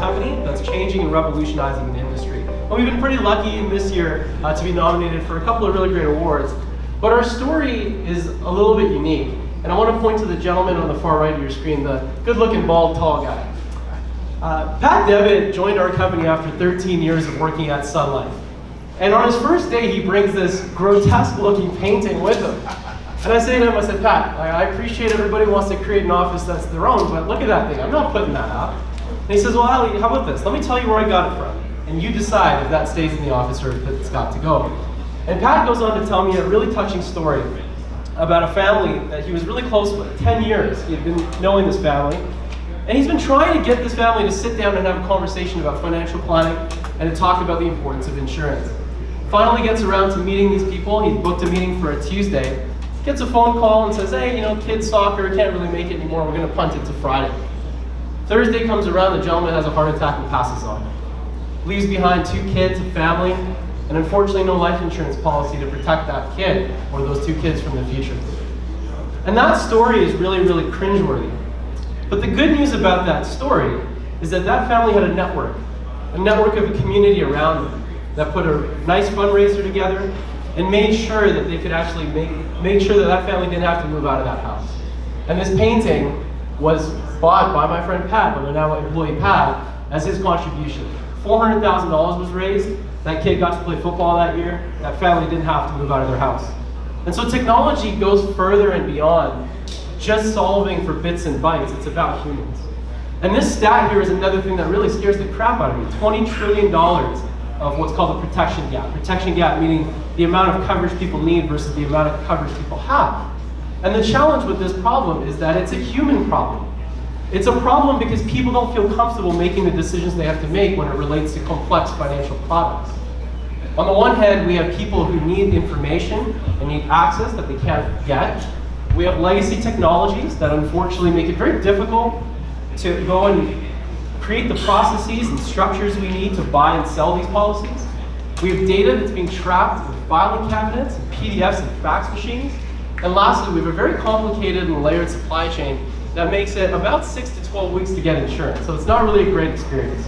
Company that's changing and revolutionizing the industry. And we've been pretty lucky in this year to be nominated for a couple of really great awards. But our story is a little bit unique. And I want to point to the gentleman on the far right of your screen, the good-looking, bald, tall guy. Pat Devitt joined our company after 13 years of working at Sun Life. And on his first day, he brings this grotesque-looking painting with him. And I say to him, I said, Pat, I appreciate everybody wants to create an office that's their own, but look at that thing. I'm not putting that up. And he says, well, Ali, how about this? Let me tell you where I got it from. And you decide if that stays in the office or if it's got to go. And Pat goes on to tell me a really touching story about a family that he was really close with. 10 years he had been knowing this family. And he's been trying to get this family to sit down and have a conversation about financial planning and to talk about the importance of insurance. Finally gets around to meeting these people. He's booked a meeting for a Tuesday. Gets a phone call and says, hey, kids soccer, can't really make it anymore. We're going to punt it to Friday. Thursday comes around, the gentleman has a heart attack and passes on. Leaves behind 2 kids, a family, and unfortunately no life insurance policy to protect that kid or those 2 kids from the future. And that story is really, really cringeworthy. But the good news about that story is that that family had a network of a community around them that put a nice fundraiser together and made sure that they could actually make sure that that family didn't have to move out of that house. And this painting was bought by my friend Pat, but now employee Pat, as his contribution. $400,000 was raised. That kid got to play football that year. That family didn't have to move out of their house. And so technology goes further and beyond just solving for bits and bytes. It's about humans. And this stat here is another thing that really scares the crap out of me. $20 trillion of what's called the protection gap. Protection gap meaning the amount of coverage people need versus the amount of coverage people have. And the challenge with this problem is that it's a human problem. It's a problem because people don't feel comfortable making the decisions they have to make when it relates to complex financial products. On the one hand, we have people who need information and need access that they can't get. We have legacy technologies that unfortunately make it very difficult to go and create the processes and structures we need to buy and sell these policies. We have data that's being trapped in filing cabinets and PDFs and fax machines. And lastly, we have a very complicated and layered supply chain that makes it about 6 to 12 weeks to get insurance. So it's not really a great experience.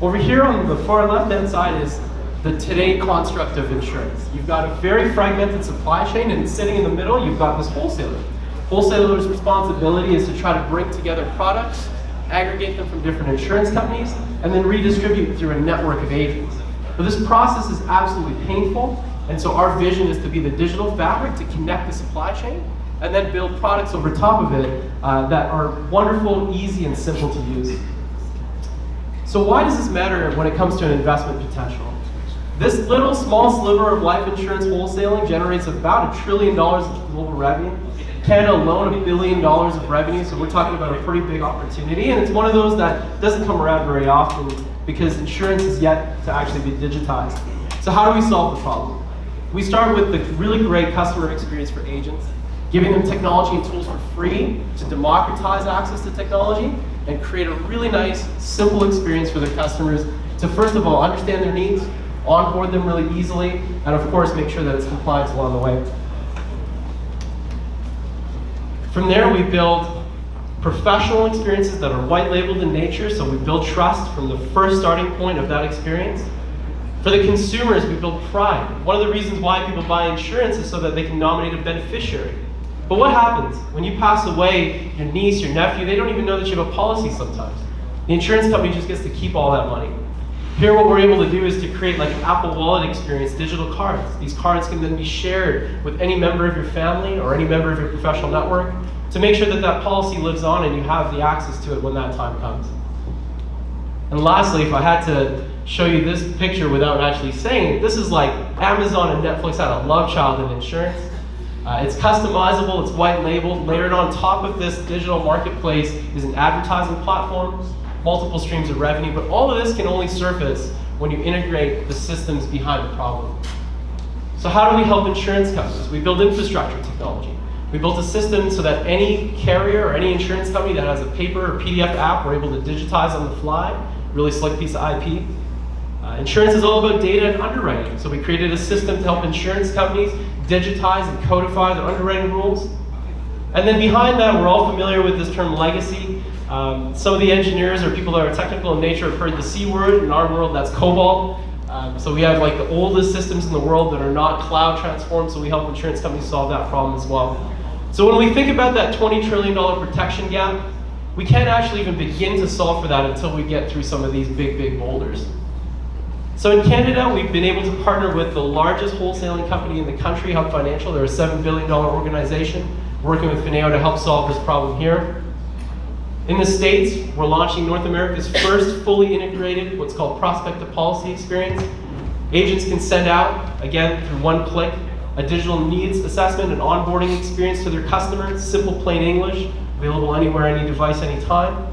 Over here on the far left-hand side is the today construct of insurance. You've got a very fragmented supply chain, and sitting in the middle, you've got this wholesaler. Wholesaler's responsibility is to try to bring together products, aggregate them from different insurance companies, and then redistribute through a network of agents. But this process is absolutely painful, and so our vision is to be the digital fabric to connect the supply chain and then build products over top of it that are wonderful, easy, and simple to use. So why does this matter when it comes to an investment potential? This little small sliver of life insurance wholesaling generates about $1 trillion of global revenue. Canada alone, $1 billion of revenue, so we're talking about a pretty big opportunity, and it's one of those that doesn't come around very often because insurance is yet to actually be digitized. So how do we solve the problem? We start with the really great customer experience for agents, giving them technology and tools for free to democratize access to technology and create a really nice, simple experience for their customers to, first of all, understand their needs, onboard them really easily, and of course, make sure that it's compliant along the way. From there, we build professional experiences that are white labeled in nature, so we build trust from the first starting point of that experience. For the consumers, we build pride. One of the reasons why people buy insurance is so that they can nominate a beneficiary. But what happens? When you pass away, your niece, your nephew, they don't even know that you have a policy sometimes. The insurance company just gets to keep all that money. Here what we're able to do is to create like an Apple Wallet experience, digital cards. These cards can then be shared with any member of your family or any member of your professional network to make sure that that policy lives on and you have the access to it when that time comes. And lastly, if I had to show you this picture without actually saying it, this is like Amazon and Netflix had a love child in insurance. It's customizable, it's white labeled. Layered on top of this digital marketplace is an advertising platform, multiple streams of revenue, but all of this can only surface when you integrate the systems behind the problem. So how do we help insurance companies? We build infrastructure technology. We built a system so that any carrier or any insurance company that has a paper or PDF app, we're able to digitize on the fly, really slick piece of IP. Insurance is all about data and underwriting, so we created a system to help insurance companies digitize and codify their underwriting rules. And then behind that, we're all familiar with this term legacy. Some of the engineers or people that are technical in nature have heard the C word. In our world, that's COBOL. So we have like the oldest systems in the world that are not cloud transformed, so we help insurance companies solve that problem as well. So when we think about that $20 trillion protection gap, we can't actually even begin to solve for that until we get through some of these big boulders. So in Canada, we've been able to partner with the largest wholesaling company in the country, Hub Financial. They're a $7 billion organization, working with Fineo to help solve this problem here. In the States, we're launching North America's first fully integrated, what's called prospect to policy experience. Agents can send out, again, through one click, a digital needs assessment and onboarding experience to their customers, simple plain English, available anywhere, any device, anytime.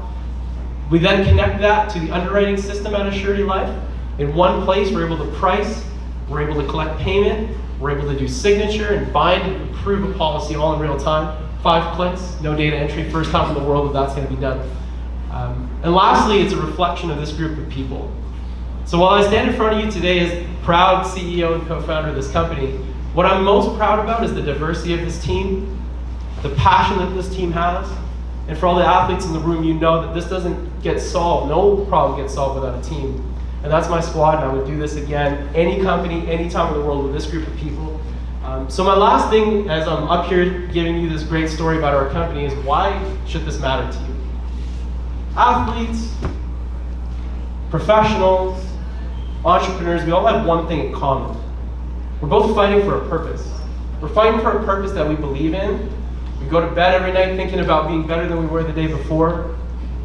We then connect that to the underwriting system at Assurity Life. In one place, we're able to price, we're able to collect payment, we're able to do signature and bind and approve a policy all in real time. 5 clicks, no data entry, first time in the world that that's going to be done. And lastly, it's a reflection of this group of people. So while I stand in front of you today as proud CEO and co-founder of this company, what I'm most proud about is the diversity of this team, the passion that this team has, and for all the athletes in the room, you know that this doesn't get solved, no problem gets solved without a team. And that's my squad, and I would do this again, any company, any time in the world with this group of people. So my last thing, as I'm up here giving you this great story about our company, is why should this matter to you? Athletes, professionals, entrepreneurs, we all have one thing in common. We're both fighting for a purpose. We're fighting for a purpose that we believe in. We go to bed every night thinking about being better than we were the day before.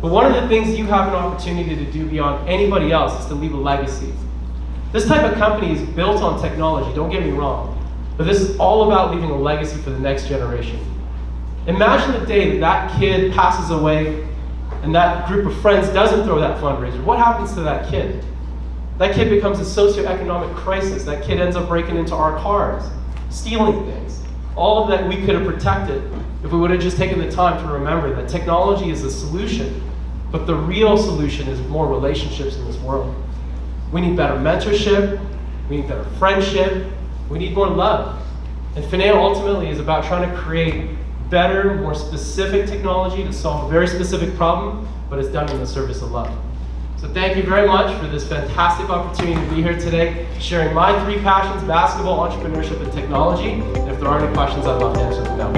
But one of the things you have an opportunity to do beyond anybody else is to leave a legacy. This type of company is built on technology, don't get me wrong. But this is all about leaving a legacy for the next generation. Imagine the day that that kid passes away and that group of friends doesn't throw that fundraiser. What happens to that kid? That kid becomes a socioeconomic crisis. That kid ends up breaking into our cars, stealing things. All of that we could have protected if we would have just taken the time to remember that technology is a solution, but the real solution is more relationships in this world. We need better mentorship, we need better friendship, we need more love. And Fineo ultimately is about trying to create better, more specific technology to solve a very specific problem, but it's done in the service of love. So thank you very much for this fantastic opportunity to be here today, sharing my 3 passions: basketball, entrepreneurship, and technology. And if there are any questions, I'd love to answer them now.